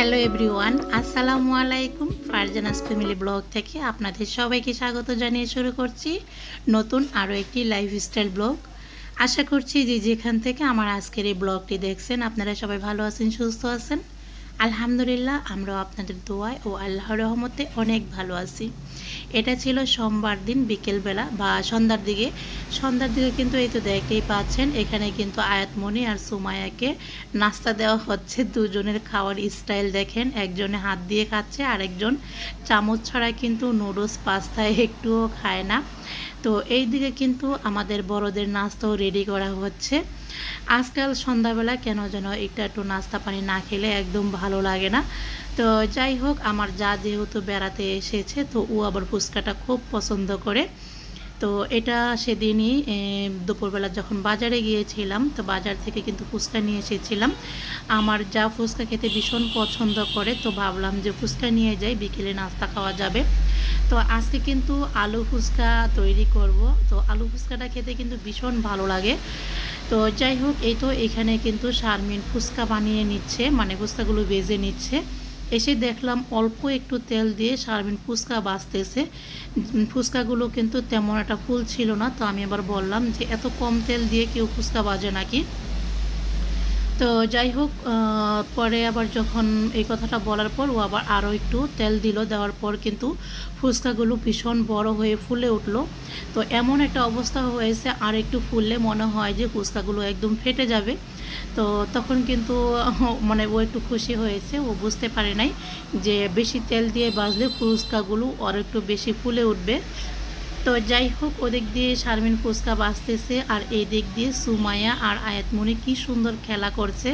Hello everyone, আসসালামু আলাইকুম। Farzana's family blog থেকে আপনাদের সবাইকে স্বাগত জানিয়ে শুরু করছি নতুন আরও একটি লাইফস্টাইল ব্লগ। আশা করছি যে যেখান থেকে আমার আজকের এই ব্লগটি দেখছেন আপনারা সবাই ভালো আছেন, সুস্থ আছেন। আলহামদুলিল্লাহ, আমরাও আপনাদের দোয়ায় ও আল্লাহর রহমতে অনেক ভালো আছি। এটা ছিল সোমবার দিন বিকেলবেলা বা সন্ধ্যার দিকে কিন্তু এই তো দেখতেই পাচ্ছেন, এখানে কিন্তু আয়াতমণি আর সুমায়াকে নাস্তা দেওয়া হচ্ছে। দুজনের খাওয়ার স্টাইল দেখেন, একজনে হাত দিয়ে খাচ্ছে আর একজন চামচ ছাড়া কিন্তু নুডলস পাস্তা একটুও খায় না। তো এই দিকে কিন্তু আমাদের বড়দের নাস্তাও রেডি করা হচ্ছে। আজকাল সন্ধ্যাবেলা কেন যেন একটু নাস্তা পানি না খেলে একদম ভালো লাগে না। তো যাই হোক, আমার যা যেহেতু বেড়াতে এসেছে, তো ও আবার ফুচকাটা খুব পছন্দ করে। তো এটা সেদিনই দুপুরবেলা যখন বাজারে গিয়েছিলাম, তো বাজার থেকে কিন্তু ফুচকা নিয়ে এসেছিলাম। আমার যা ফুচকা খেতে ভীষণ পছন্দ করে, তো ভাবলাম যে ফুচকা নিয়ে যাই, বিকেলে নাস্তা খাওয়া যাবে। তো আজকে কিন্তু আলু ফুচকা তৈরি করব। তো আলু ফুচকাটা খেতে কিন্তু ভীষণ ভালো লাগে। তো যাই হোক, এই তো এখানে কিন্তু শারমিন ফুচকা বানিয়ে নিচ্ছে, মানে ফুচকাগুলো ভেজে নিচ্ছে। এসে দেখলাম অল্প একটু তেল দিয়ে শারমিন ফুচকা ভাজতেছে। ফুচকাগুলো কিন্তু তেমন একটা ফুল ছিল না। তো আমি আবার বললাম যে এত কম তেল দিয়ে কেউ ফুচকা ভাজে নাকি। তো যাই হোক, পরে আবার যখন এই কথাটা বলার পর ও আবার আরও একটু তেল দিল, দেওয়ার পর কিন্তু ফুচকাগুলো ভীষণ বড় হয়ে ফুলে উঠলো। তো এমন একটা অবস্থা হয়েছে, আর একটু ফুললে মনে হয় যে ফুচকাগুলো একদম ফেটে যাবে। তো তখন কিন্তু মানে ও একটু খুশি হয়েছে, ও বুঝতে পারে নাই যে বেশি তেল দিয়ে ভাজলে ফুচকাগুলো আর একটু বেশি ফুলে উঠবে। তো যাই হোক, ওদিক দিয়ে শারমিন ফুচকা বাজতেছে আর এই দিক দিয়ে সুমাইয়া আর আয়াতমণি কি সুন্দর খেলা করছে।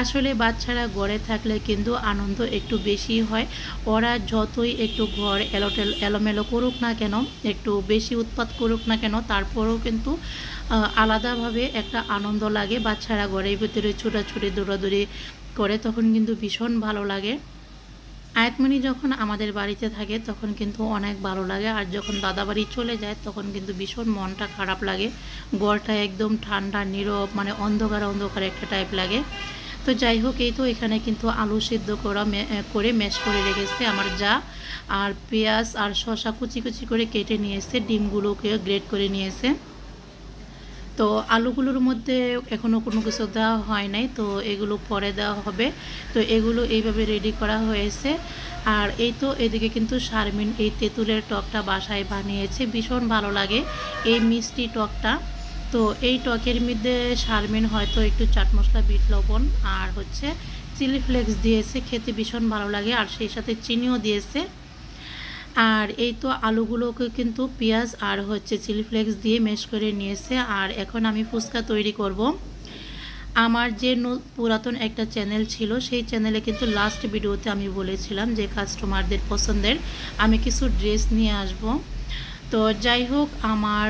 আসলে বাচ্চারা ঘরে থাকলে কিন্তু আনন্দ একটু বেশি হয়। ওরা যতই একটু ঘর এলোমেলো করুক না কেন, একটু বেশি উৎপাত করুক না কেন, তারপরেও কিন্তু আলাদাভাবে একটা আনন্দ লাগে। বাচ্চারা ঘরের ভিতরে ছোটাছুটি দৌড়াদৌড়ি করে, তখন কিন্তু ভীষণ ভালো লাগে। আয়াতমণি যখন আমাদের বাড়িতে থাকে তখন কিন্তু অনেক ভালো লাগে, আর যখন দাদা বাড়ি চলে যায় তখন কিন্তু ভীষণ মনটা খারাপ লাগে। ঘরটা একদম ঠান্ডা নীরব, মানে অন্ধকার অন্ধকার একটা টাইপ লাগে। তো যাই হোক, এই তো এখানে কিন্তু আলু সিদ্ধ করে ম্যাশ করে রেখেছে আমার যা, আর পেঁয়াজ আর শসা কুচি কুচি করে কেটে নিয়েছে, ডিমগুলোকে গ্রেট করে নিয়েছে। তো আলুগুলোর মধ্যে এখনও কোনো কিছু দেওয়া হয় নাই, তো এগুলো পরে দেওয়া হবে। তো এগুলো এইভাবে রেডি করা হয়েছে। আর এই তো এদিকে কিন্তু শারমিন এই তেঁতুলের টকটা বাসায় বানিয়েছে, ভীষণ ভালো লাগে এই মিষ্টি টকটা। তো এই টকের মধ্যে শারমিন হয়তো একটু চাট মশলা, বিট লবণ আর হচ্ছে চিলি ফ্লেক্স দিয়েছে, খেতে ভীষণ ভালো লাগে, আর সেই সাথে চিনিও দিয়েছে। আর এই তো আলুগুলোকে কিন্তু পেঁয়াজ আর হচ্ছে চিলি ফ্লেক্স দিয়ে ম্যাশ করে নিয়েছে। আর এখন আমি ফুচকা তৈরি করব। আমার যে পুরাতন একটা চ্যানেল ছিল, সেই চ্যানেলে কিন্তু লাস্ট ভিডিওতে আমি বলেছিলাম যে কাস্টমারদের পছন্দের আমি কিছু ড্রেস নিয়ে আসব। তো যাই হোক, আমার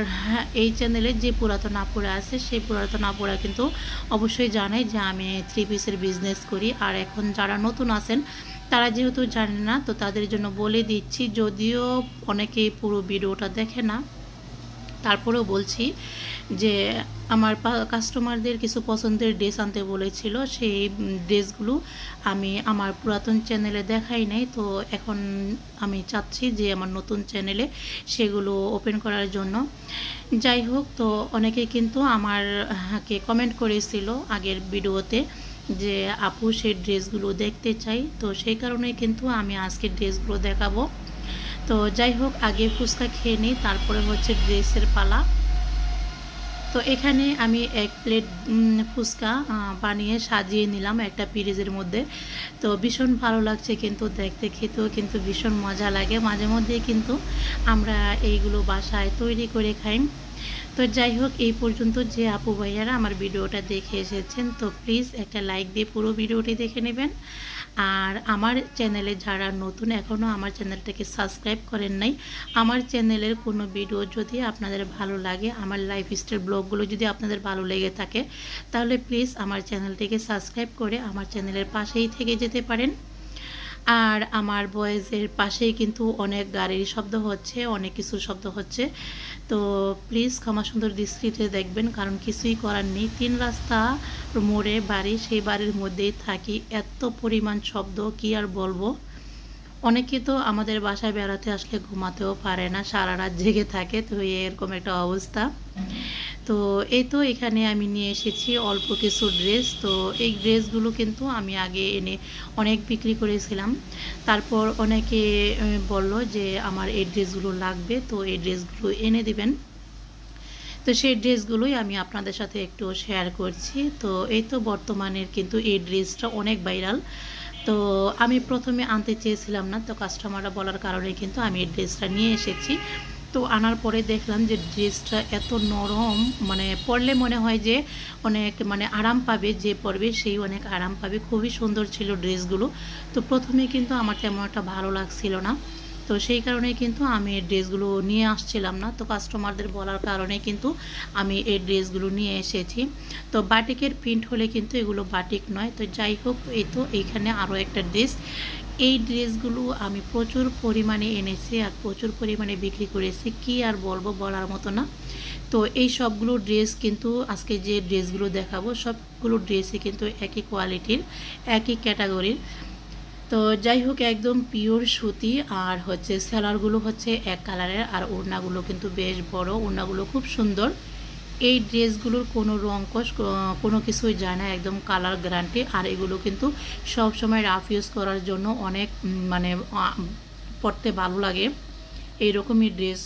এই চ্যানেলে যে পুরাতন আপুরা আছে, সেই পুরাতন আপুরা কিন্তু অবশ্যই জানে যে আমি 3 পিসের বিজনেস করি। আর এখন যারা নতুন আছেন তারা যেহেতু জানে না, তো তাদের জন্য বলে দিচ্ছি, যদিও অনেকেই পুরো ভিডিওটা দেখে না, তারপরেও বলছি যে আমার কাস্টমারদের কিছু পছন্দের ড্রেস আনতে বলেছিল, সেই ড্রেসগুলো আমি আমার পুরাতন চ্যানেলে দেখাই নাই। তো এখন আমি চাচ্ছি যে আমার নতুন চ্যানেলে সেগুলো ওপেন করার জন্য। যাই হোক, তো অনেকেই কিন্তু আমারকে কমেন্ট করেছিল আগের ভিডিওতে যে আপু সেই ড্রেসগুলো দেখতে চাই। তো সেই কারণে কিন্তু আমি আজকে ড্রেসগুলো দেখাবো। তো যাই হোক, আগে ফুচকা খেয়ে নিই, তারপরে হচ্ছে ড্রেসের পালা। তো এখানে আমি 1 প্লেট ফুচকা বানিয়ে সাজিয়ে নিলাম একটা পিরিজের মধ্যে। তো ভীষণ ভালো লাগছে, কিন্তু দেখতে খেতেও কিন্তু ভীষণ মজা লাগে। মাঝে মধ্যে কিন্তু আমরা এইগুলো বাসায় তৈরি করে খাই। তো যাই হোক, এই পর্যন্ত যে আপু ভাইয়ারা আমার ভিডিওটা দেখে এসেছেন, তো প্লিজ একটা লাইক দিয়ে পুরো ভিডিওটি দেখে নেবেন। আর আমার চ্যানেলে যারা নতুন, এখনও আমার চ্যানেলটাকে সাবস্ক্রাইব করেন নাই, আমার চ্যানেলের কোনো ভিডিও যদি আপনাদের ভালো লাগে, আমার লাইফস্টাইল ব্লগগুলো যদি আপনাদের ভালো লেগে থাকে, তাহলে প্লিজ আমার চ্যানেলটিকে সাবস্ক্রাইব করে আমার চ্যানেলের পাশেই থেকে যেতে পারেন। আর আমার ভয়েসের পাশেই কিন্তু অনেক গাড়ির শব্দ হচ্ছে, অনেক কিছু শব্দ হচ্ছে, তো প্লিজ ক্ষমা সুন্দর দৃষ্টিতে দেখবেন, কারণ কিছুই করার নেই। 3 রাস্তা মোড়ে বাড়ি, সেই বাড়ির মধ্যেই থাকি, এত পরিমাণ শব্দ কি আর বলবো। অনেকে তো আমাদের বাসায় বেড়াতে আসলে ঘুমাতেও পারে না, সারা রাত জেগে থাকে, তো এরকম একটা অবস্থা। তো এই তো এখানে আমি নিয়ে এসেছি অল্প কিছু ড্রেস। তো এই ড্রেসগুলো কিন্তু আমি আগে এনে অনেক বিক্রি করেছিলাম, তারপর অনেকে বলল যে আমার এই ড্রেসগুলো লাগবে, তো এই ড্রেসগুলো এনে দিবেন। তো সেই ড্রেসগুলোই আমি আপনাদের সাথে একটু শেয়ার করছি। তো এই তো বর্তমানের কিন্তু এই ড্রেসটা অনেক ভাইরাল। তো আমি প্রথমে আনতে চেয়েছিলাম না, তো কাস্টমাররা বলার কারণে কিন্তু আমি এই ড্রেসটা নিয়ে এসেছি। তো আনার পরে দেখলাম যে ড্রেসটা এত নরম, মানে পরলে মনে হয় যে অনেক মানে আরাম পাবে, যে পরবে সেই অনেক আরাম পাবে। খুবই সুন্দর ছিল ড্রেসগুলো। তো প্রথমে কিন্তু আমার তেমন একটা ভালো লাগছিল না, তো সেই কারণে কিন্তু আমি এই ড্রেসগুলো নিয়ে আসছিলাম না। তো কাস্টমারদের বলার কারণে কিন্তু আমি এই ড্রেসগুলো নিয়ে এসেছি। তো বাটিকের প্রিন্ট হলে কিন্তু এগুলো বাটিক নয়। তো যাই হোক, এই তো এইখানে আরও একটা ড্রেস। এই ড্রেসগুলো আমি প্রচুর পরিমাণে এনেছি আর প্রচুর পরিমাণে বিক্রি করেছি, কি আর বলবো, বলার মতো না। তো এই সবগুলো ড্রেস কিন্তু আজকে যে ড্রেসগুলো দেখাবো, সবগুলো ড্রেসই কিন্তু একই কোয়ালিটির, একই ক্যাটাগরির। তো যাই হোক, একদম পিওর সুতি, আর হচ্ছে সেলারগুলো হচ্ছে এক কালারের, আর ওড়নাগুলো কিন্তু বেশ বড়, ওড়নাগুলো খুব সুন্দর। এই ড্রেসগুলোর কোনো রঙকশ কোনো কিছুই যায় না, একদম কালার গ্যারান্টি। আর এগুলো কিন্তু সব সময় রাফ ইউজ করার জন্য অনেক মানে পরতে ভালো লাগে এইরকমই ড্রেস।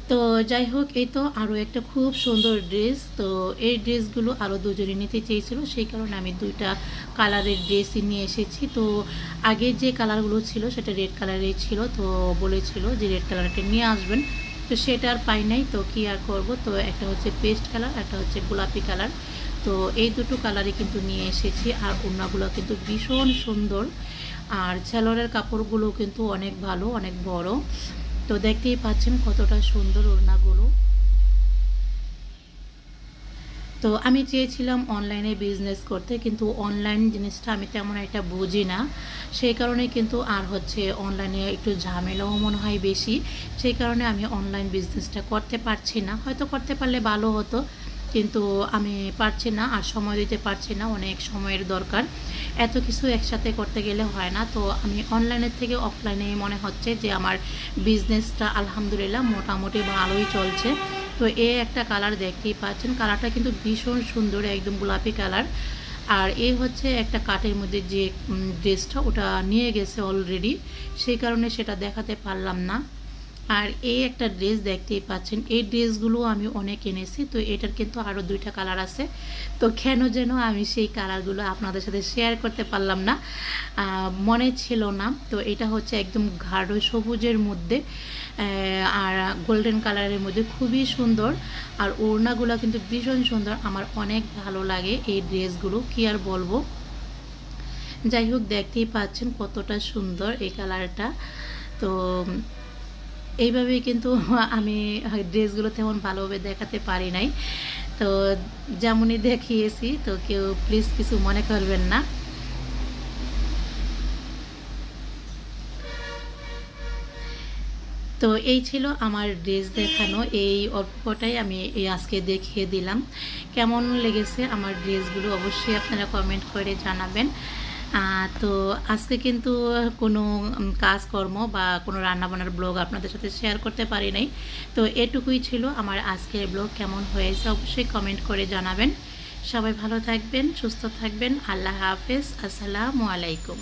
তো যাই হোক, এই তো আরও একটা খুব সুন্দর ড্রেস। তো এই ড্রেসগুলো আরও দুজনে নিতে চেয়েছিল, সেই কারণে আমি 2টা কালারের ড্রেসই নিয়ে এসেছি। তো আগে যে কালারগুলো ছিল সেটা রেড কালারের ছিল, তো বলেছিল যে রেড কালারটা নিয়ে আসবেন, তো সেটা আর পাই নাই। তো কি আর করব, তো একটা হচ্ছে পেস্ট কালার, একটা হচ্ছে গোলাপি কালার। তো এই দুটো কালারই কিন্তু নিয়ে এসেছি। আর ওড়নাগুলো কিন্তু ভীষণ সুন্দর, আর ছেলরের কাপড়গুলো কিন্তু অনেক ভালো, অনেক বড়। তো দেখতেই পাচ্ছেন কতটা সুন্দর ওড়নাগুলো। তো আমি চেয়েছিলাম অনলাইনে বিজনেস করতে, কিন্তু অনলাইন জিনিসটা আমি তেমন একটা বুঝি না, সেই কারণে কিন্তু আর হচ্ছে অনলাইনে একটু ঝামেলাও মনে হয় বেশি, সেই কারণে আমি অনলাইন বিজনেসটা করতে পারছি না। হয়তো করতে পারলে ভালো হতো, কিন্তু আমি পারছি না, আর সময় দিতে পারছি না, অনেক সময়ের দরকার, এত কিছু একসাথে করতে গেলে হয় না। তো আমি অনলাইনের থেকে অফলাইনে মনে হচ্ছে যে আমার বিজনেসটা আলহামদুলিল্লাহ মোটামুটি ভালোই চলছে। তো একটা কালার দেখতেই পাচ্ছেন, কালারটা কিন্তু ভীষণ সুন্দর, একদম গোলাপি কালার। আর হচ্ছে একটা কাটের মধ্যে যে ড্রেসটা, ওটা নিয়ে গেছে অলরেডি, সেই কারণে সেটা দেখাতে পারলাম না। আর একটা ড্রেস দেখতেই পাচ্ছেন, এই ড্রেসগুলো আমি অনেক এনেছি। তো এটার কিন্তু আরও 2টা কালার আছে, তো কেন যেন আমি সেই কালারগুলো আপনাদের সাথে শেয়ার করতে পারলাম না, মনে ছিল না। তো এটা হচ্ছে একদম গাঢ় সবুজের মধ্যে আর গোল্ডেন কালারের মধ্যে, খুবই সুন্দর। আর ওড়নাগুলো কিন্তু ভীষণ সুন্দর, আমার অনেক ভালো লাগে এই ড্রেসগুলো, কি আর বলবো। যাই হোক, দেখতেই পাচ্ছেন কতটা সুন্দর এই কালারটা। তো এইভাবেই কিন্তু আমি ড্রেসগুলো তেমন ভালোভাবে দেখাতে পারি নাই, তো যেমনই দেখিয়েছি, তো কেউ প্লিজ কিছু মনে করবেন না। তো এই ছিল আমার ড্রেস দেখানো, এই অল্পটাই আমি আজকে দেখিয়ে দিলাম। কেমন লেগেছে আমার ড্রেসগুলো অবশ্যই আপনারা কমেন্ট করে জানাবেন। তো আজকে কিন্তু কোনো কাজকর্ম বা কোনো রান্নাবান্নার ব্লগ আপনাদের সাথে শেয়ার করতে পারি নাই। তো এটুকুই ছিল আমার আজকের ব্লগ। কেমন হয়েছে অবশ্যই কমেন্ট করে জানাবেন। সবাই ভালো থাকবেন, সুস্থ থাকবেন। আল্লাহ হাফেজ, আসসালামু আলাইকুম।